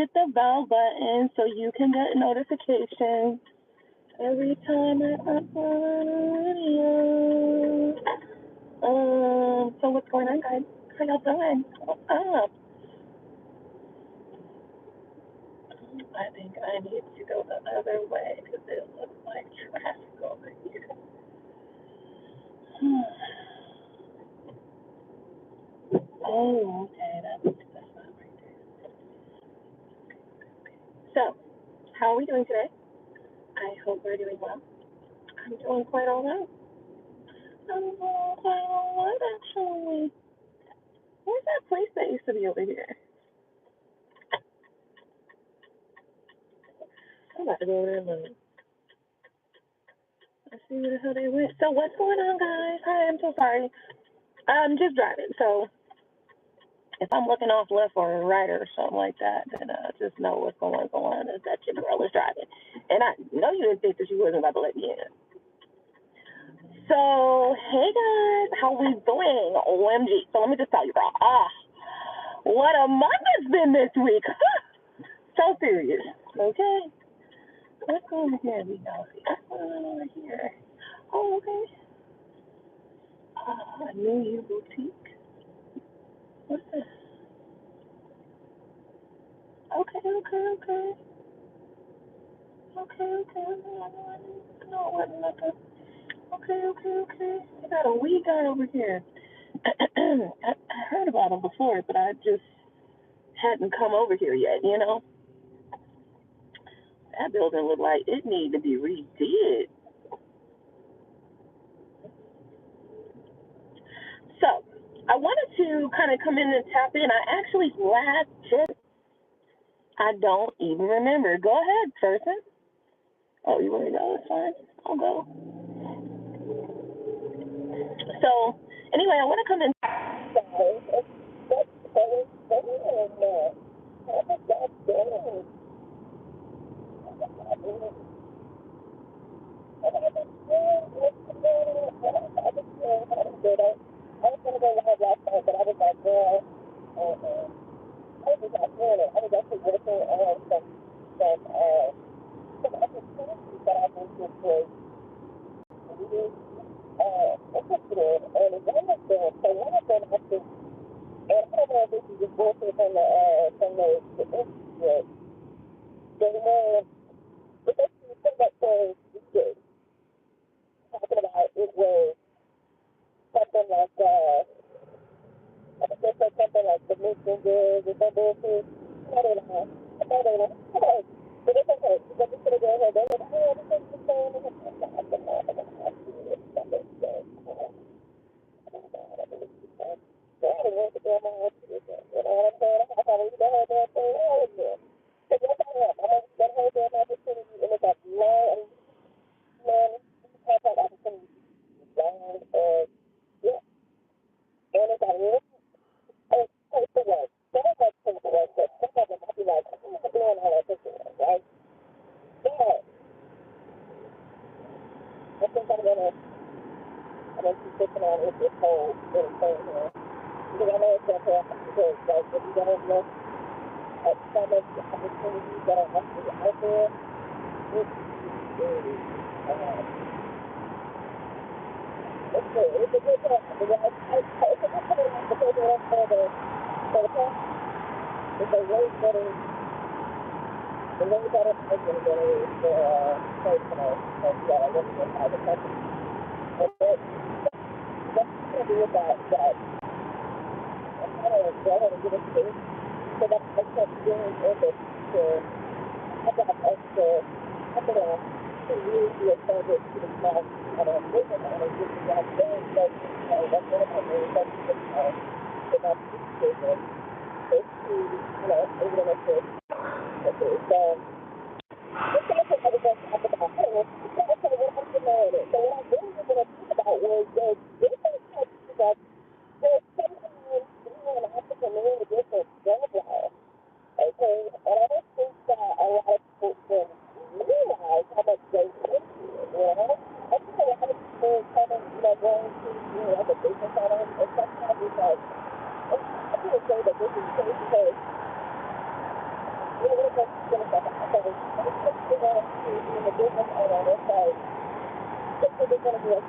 hit the bell button so you can get notifications every time I upload a video. So what's going on, guys? How y'all doing? What's up? I think I need to go the other way because it looks like traffic over here. Oh, okay, that's not right there. So, how are we doing today? I hope we're doing well. I'm doing quite all right. I'm doing quite all right, actually. Where's that place that used to be over here? I'm about to go over there and look. Let's see where the hell they went. So what's going on, guys? Hi, I'm so sorry. I'm just driving, so if I'm looking off left or right or something like that, then just know what's going on is that your girl is driving. And I know you didn't think that she wasn't about to let me in. So, hey guys, how we doing? OMG. So let me just tell you, girl. What a month it's been this week. So serious. Okay. Let's go over here and be nosy. What's going on over here? Oh, okay. A New You boutique. What's this? Okay. No, it wasn't nothing. Okay. I got a wee guy over here. I heard about him before, but I just hadn't come over here yet, you know? That building looked like it needed to be redid. So, I wanted to kind of come in and tap in. I actually I don't even remember. Go ahead, person. Oh, you want to go? It's fine. I'll go. So, anyway, I want to come in. business owner, it's like, this is going to be a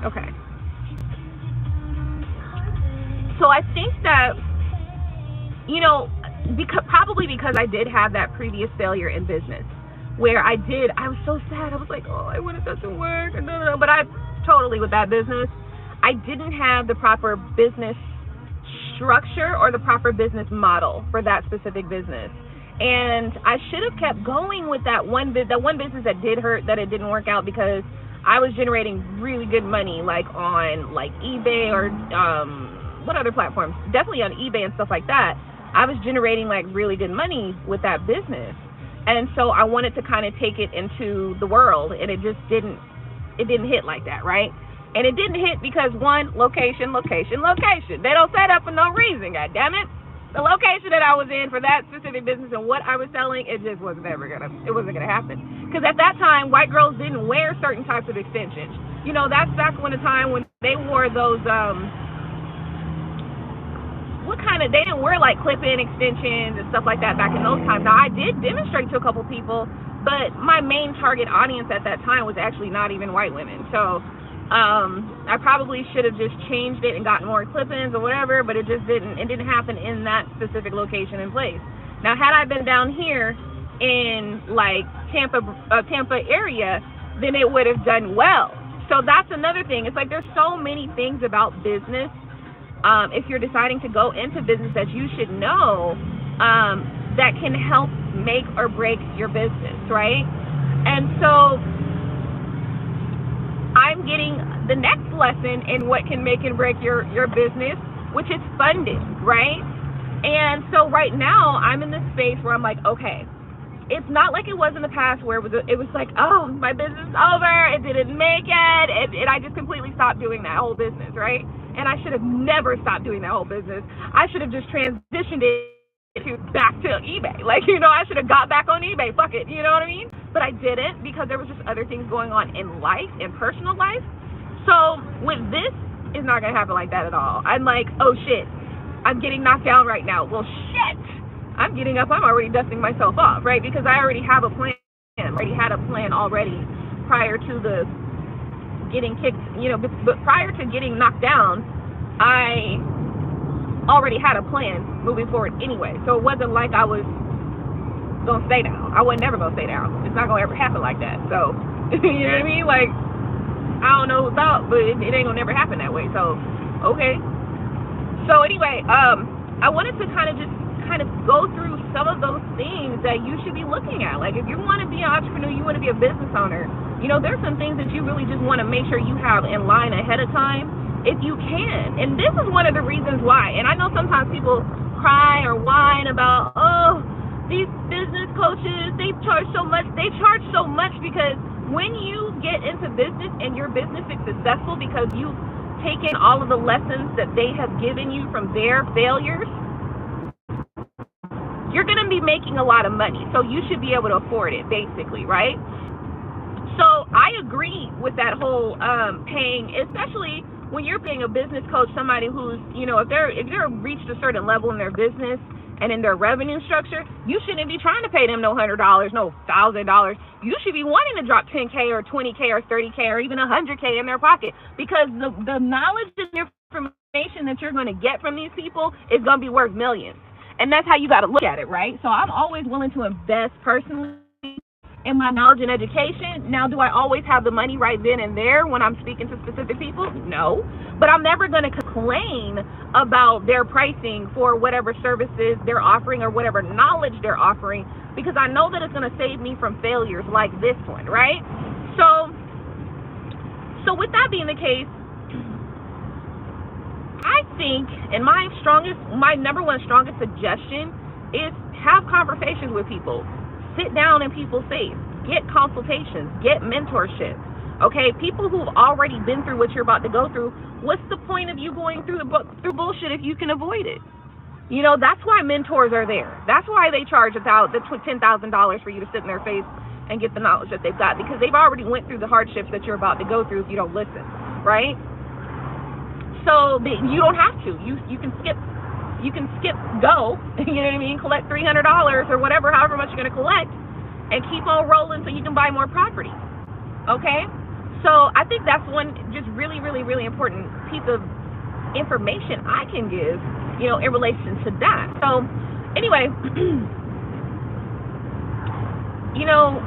Okay. So I think that, you know, probably because I did have that previous failure in business where I was so sad. I was like, oh, I would have done some work. But I totally, with that business, I didn't have the proper business structure or the proper business model for that specific business. And I should have kept going with that one business that did hurt, that it didn't work out, because I was generating really good money, like on like eBay or what other platforms? Definitely on eBay and stuff like that. I was generating like really good money with that business. And so I wanted to kind of take it into the world, and it just didn't hit like that, right? And it didn't hit because, one, location. They don't say that for no reason, god damn it. The location that I was in for that specific business and what I was selling, it just wasn't gonna happen. Because at that time, white girls didn't wear certain types of extensions. You know, that's back when the time when they wore those they didn't wear like clip-in extensions and stuff like that back in those times. Now, I did demonstrate to a couple people, but my main target audience at that time was actually not even white women. So I probably should have just changed it and gotten more clip-ins or whatever, but it didn't happen in that specific location and place. Now, had I been down here in like Tampa area, then it would have done well. So that's another thing. It's like there's so many things about business. If you're deciding to go into business that you should know that can help make or break your business, right? And so I'm getting the next lesson in what can make and break your business, which is funding, right? And so right now I'm in this space where I'm like, okay, it's not like it was in the past where it was like, oh, my business is over, it didn't make it, and I just completely stopped doing that whole business, right? And I should have never stopped doing that whole business. I should have just transitioned it back to eBay. Like, you know, I should have got back on eBay. Fuck it. You know what I mean? But I didn't, because there was just other things going on in life, in personal life. So with this, it's not going to happen like that at all. I'm like, oh, shit. I'm getting knocked down right now. Well, shit. I'm getting up. I'm already dusting myself off, right? Because I already have a plan. I already had a plan already prior to the getting kicked, you know, but prior to getting knocked down, I already had a plan moving forward anyway. So it wasn't like I was gonna stay down. I wasn't never gonna stay down. It's not gonna ever happen like that. So you know what I mean? Like, I don't know about, but it ain't gonna never happen that way. So okay. So anyway, I wanted to kind of go through some of those things that you should be looking at. Like, if you want to be an entrepreneur, you want to be a business owner, you know, there's some things that you really just want to make sure you have in line ahead of time, if you can. And this is one of the reasons why. And I know sometimes people cry or whine about, oh, these business coaches, they charge so much. They charge so much because when you get into business and your business is successful because you've taken all of the lessons that they have given you from their failures, you're going to be making a lot of money. So you should be able to afford it, basically, right? So I agree with that whole paying, especially when you're paying a business coach, somebody who's, you know, if they're reached a certain level in their business and in their revenue structure, you shouldn't be trying to pay them no $100, no $1,000. You should be wanting to drop 10K or 20K or 30K or even 100K in their pocket, because the knowledge and information that you're going to get from these people is going to be worth millions. And that's how you got to look at it, right? So I'm always willing to invest personally and my knowledge and education. Now, do I always have the money right then and there when I'm speaking to specific people? No. But I'm never going to complain about their pricing for whatever services they're offering or whatever knowledge they're offering, because I know that it's going to save me from failures like this one, right? So with that being the case, I think, and my number one strongest suggestion is have conversations with people. Sit down in people's face. Get consultations. Get mentorship. Okay? People who've already been through what you're about to go through. What's the point of you going through bullshit if you can avoid it? You know, that's why mentors are there. That's why they charge $10,000 for you to sit in their face and get the knowledge that they've got, because they've already went through the hardships that you're about to go through if you don't listen, right? So you don't have to. You can skip go, you know what I mean, collect $300 or whatever, however much you're going to collect, and keep on rolling so you can buy more property. Okay? So I think that's one just really, really, really important piece of information I can give, you know, in relation to that. So anyway, you know,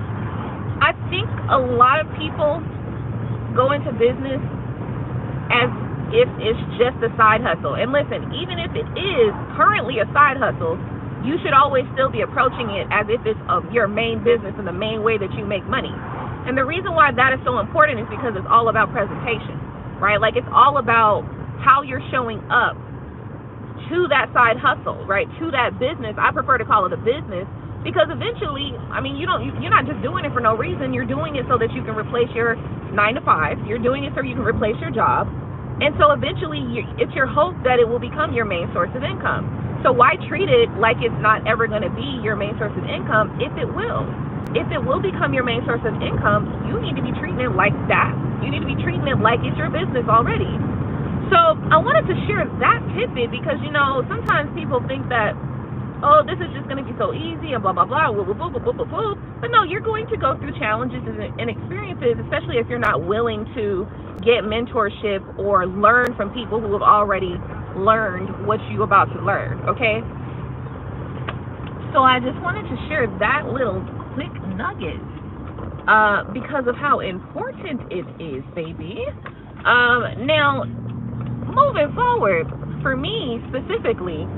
I think a lot of people go into business as if it's just a side hustle. And listen, even if it is currently a side hustle, you should always still be approaching it as if it's your main business and the main way that you make money. And the reason why that is so important is because it's all about presentation, right? Like, it's all about how you're showing up to that side hustle, right? To that business. I prefer to call it a business, because eventually, I mean, you're not just doing it for no reason. You're doing it so that you can replace your 9 to 5. You're doing it so you can replace your job. And so eventually, it's your hope that it will become your main source of income. So why treat it like it's not ever going to be your main source of income if it will? If it will become your main source of income, you need to be treating it like that. You need to be treating it like it's your business already. So I wanted to share that tidbit because, you know, sometimes people think that, oh, this is just going to be so easy and blah, blah, blah, woo, woo, woo, woo, woo, woo. But no, you're going to go through challenges and experiences, especially if you're not willing to get mentorship or learn from people who have already learned what you're about to learn, okay? So I just wanted to share that little quick nugget because of how important it is, baby. Now, moving forward, for me specifically,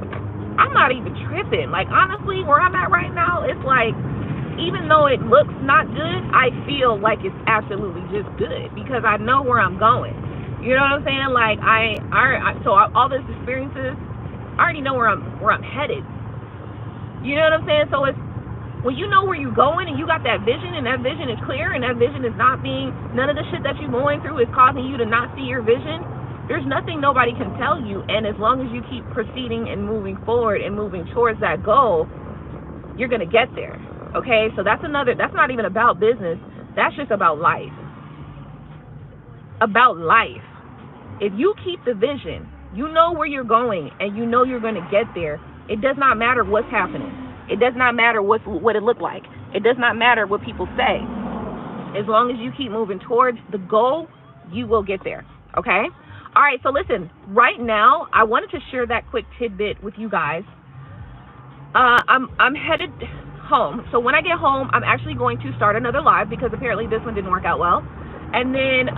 I'm not even tripping. Like, honestly, where I'm at right now, it's like, even though it looks not good, I feel like it's absolutely just good because I know where I'm going. You know what I'm saying? Like, all these experiences, I already know where I'm headed. You know what I'm saying? So it's, when you know where you're going and you got that vision and that vision is clear and that vision is not being, none of the shit that you're going through is causing you to not see your vision, there's nothing nobody can tell you. And as long as you keep proceeding and moving forward and moving towards that goal, you're going to get there. Okay? So that's not even about business. That's just about life. About life. If you keep the vision, you know where you're going and you know you're going to get there. It does not matter what's happening. It does not matter what it looked like. It does not matter what people say. As long as you keep moving towards the goal, you will get there. Okay? All right, so listen, right now, I wanted to share that quick tidbit with you guys. I'm headed home. So when I get home, I'm actually going to start another live because apparently this one didn't work out well. And then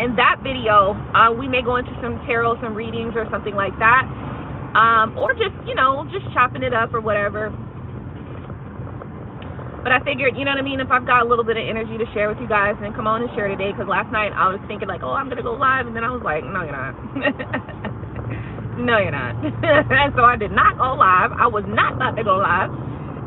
in that video, we may go into some tarot, some readings or something like that. Or just, you know, just chopping it up or whatever. But I figured, you know what I mean, if I've got a little bit of energy to share with you guys, then come on and share today. Because last night I was thinking like, oh, I'm going to go live. And then I was like, no, you're not. No, you're not. And so I did not go live. I was not about to go live.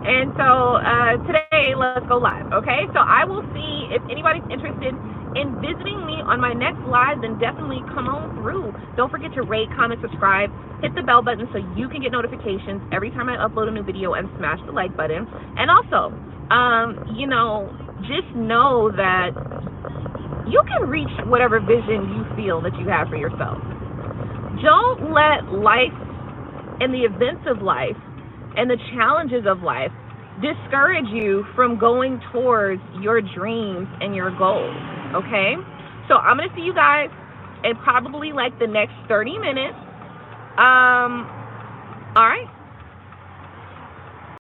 And so today, let's go live, okay? So I will see if anybody's interested in visiting me on my next live, then definitely come on through. Don't forget to rate, comment, subscribe, hit the bell button so you can get notifications every time I upload a new video, and smash the like button. And also, you know, just know that you can reach whatever vision you feel that you have for yourself. Don't let life and the events of life and the challenges of life discourage you from going towards your dreams and your goals, okay? So I'm going to see you guys in probably like the next 30 minutes. All right.